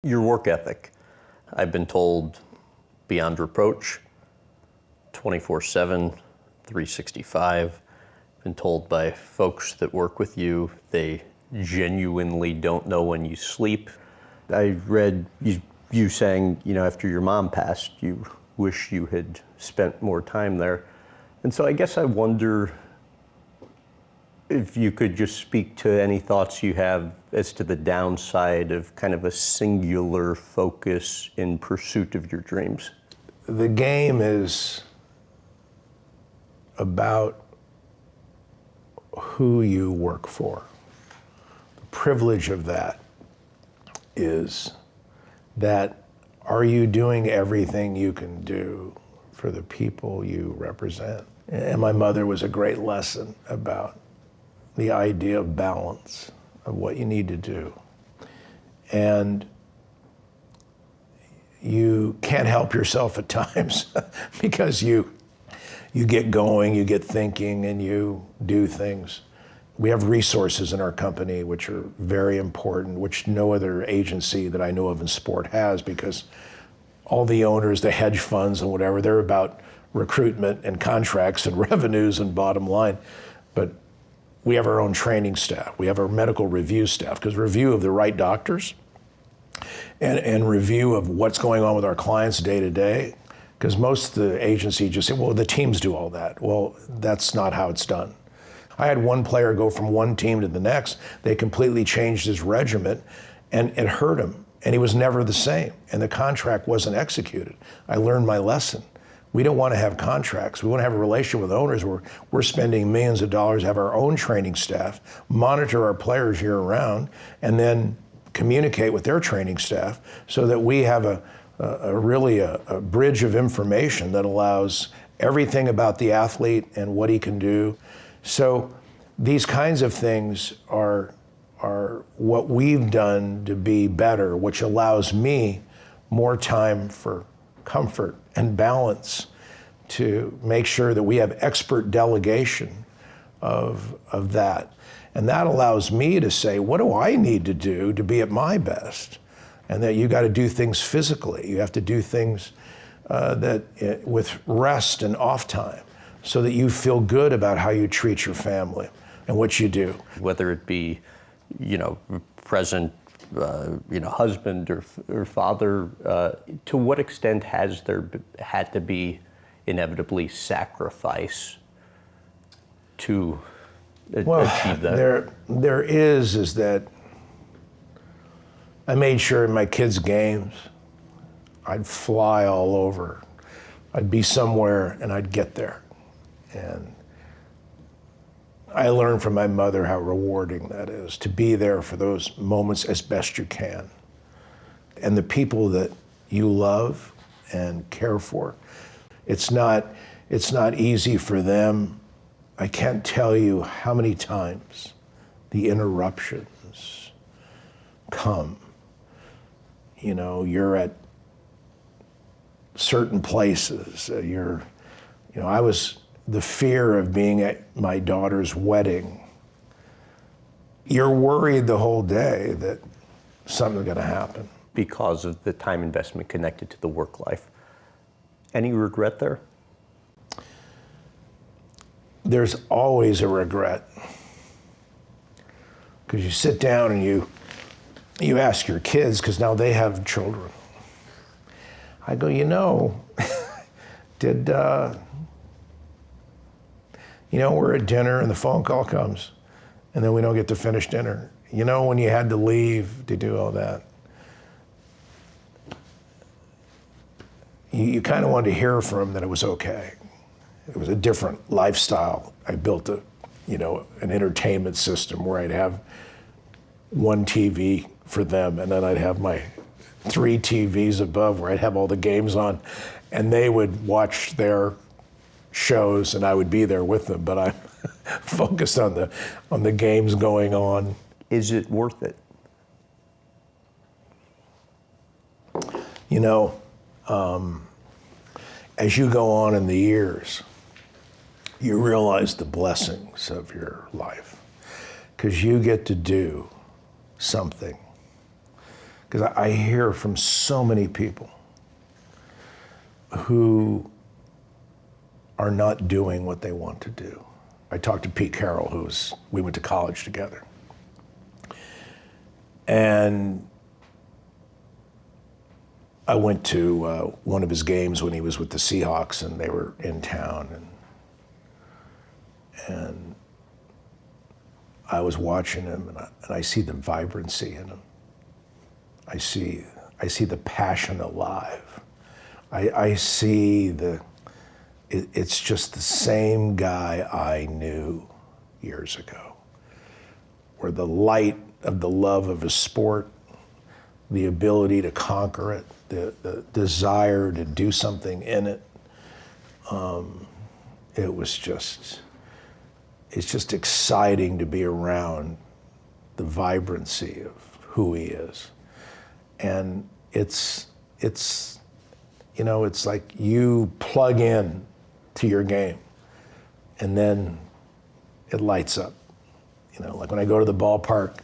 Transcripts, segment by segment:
Your work ethic, I've been told, beyond reproach, 24/7, 365. Been told by folks that work with you, they genuinely don't know when you sleep. I read you saying, after your mom passed, you wish you had spent more time there. And so I guess I wonder if you could just speak to any thoughts you have as to the downside of kind of a singular focus in pursuit of your dreams. The game is about who you work for. The privilege of that is that, are you doing everything you can do for the people you represent? And my mother was a great lesson about the idea of balance, of what you need to do. And you can't help yourself at times because you get going, you get thinking, and you do things. We have resources in our company which are very important, which no other agency that I know of in sport has, because all the owners, the hedge funds and whatever, they're about recruitment and contracts and revenues and bottom line. But we have our own training staff. We have our medical review staff, because review of the right doctors and review of what's going on with our clients day to day, because most of the agency just say, well, the teams do all that. Well, that's not how it's done. I had one player go from one team to the next. They completely changed his regimen, and it hurt him, and he was never the same, and the contract wasn't executed. I learned my lesson. We don't want to have contracts. We want to have a relationship with owners where we're spending millions of dollars, have our own training staff, monitor our players year round, and then communicate with their training staff so that we have a bridge of information that allows everything about the athlete and what he can do. So these kinds of things are what we've done to be better, which allows me more time for comfort and balance, to make sure that we have expert delegation of that. And that allows me to say, what do I need to do to be at my best? And that you got to do things physically. You have to do things with rest and off time, so that you feel good about how you treat your family and what you do. Whether it be, present, husband or father, to what extent has there had to be inevitably sacrifice to achieve that? There is that I made sure in my kids' games, I'd fly all over. I'd be somewhere and I'd get there. And I learned from my mother how rewarding that is, to be there for those moments as best you can. And the people that you love and care for, it's not easy for them. I can't tell you how many times the interruptions come. You're at certain places. I was the fear of being at my daughter's wedding. You're worried the whole day that something's going to happen. Because of the time investment connected to the work life. Any regret there? There's always a regret. Because you sit down and you ask your kids, because now they have children. I go, we're at dinner and the phone call comes and then we don't get to finish dinner. When you had to leave to do all that. You kind of wanted to hear from them that it was okay. It was a different lifestyle. I built an entertainment system where I'd have one TV for them, and then I'd have my 3 TVs above where I'd have all the games on, and they would watch their shows and I would be there with them, but I'm focused on the games going on. Is it worth it? As you go on in the years, you realize the blessings of your life, because you get to do something. because I hear from so many people who are not doing what they want to do. I talked to Pete Carroll, we went to college together. And I went to one of his games when he was with the Seahawks and they were in town. And I was watching him and I see the vibrancy in him. I see the passion alive. I see it's just the same guy I knew years ago, where the light of the love of his sport, the ability to conquer it, the desire to do something in it, it's just exciting to be around the vibrancy of who he is. And it's like you plug in to your game and then it lights up. Like when I go to the ballpark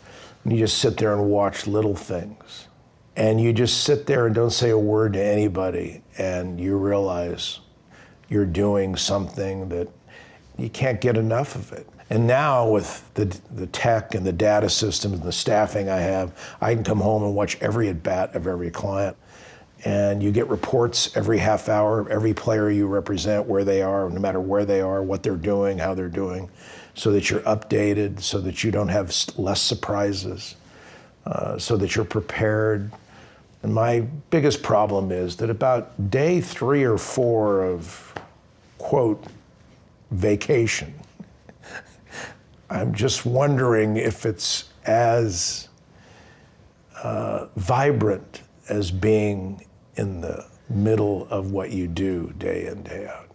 and you just sit there and watch little things and you just sit there and don't say a word to anybody and you realize you're doing something that you can't get enough of it. And now with the tech and the data systems and the staffing I have, I can come home and watch every at-bat of every client. And you get reports every half hour of every player you represent, where they are, no matter where they are, what they're doing, how they're doing, so that you're updated, so that you don't have less surprises, so that you're prepared. And my biggest problem is that about day 3 or 4 of, quote, vacation, I'm just wondering if it's as vibrant as being in the middle of what you do day in, day out.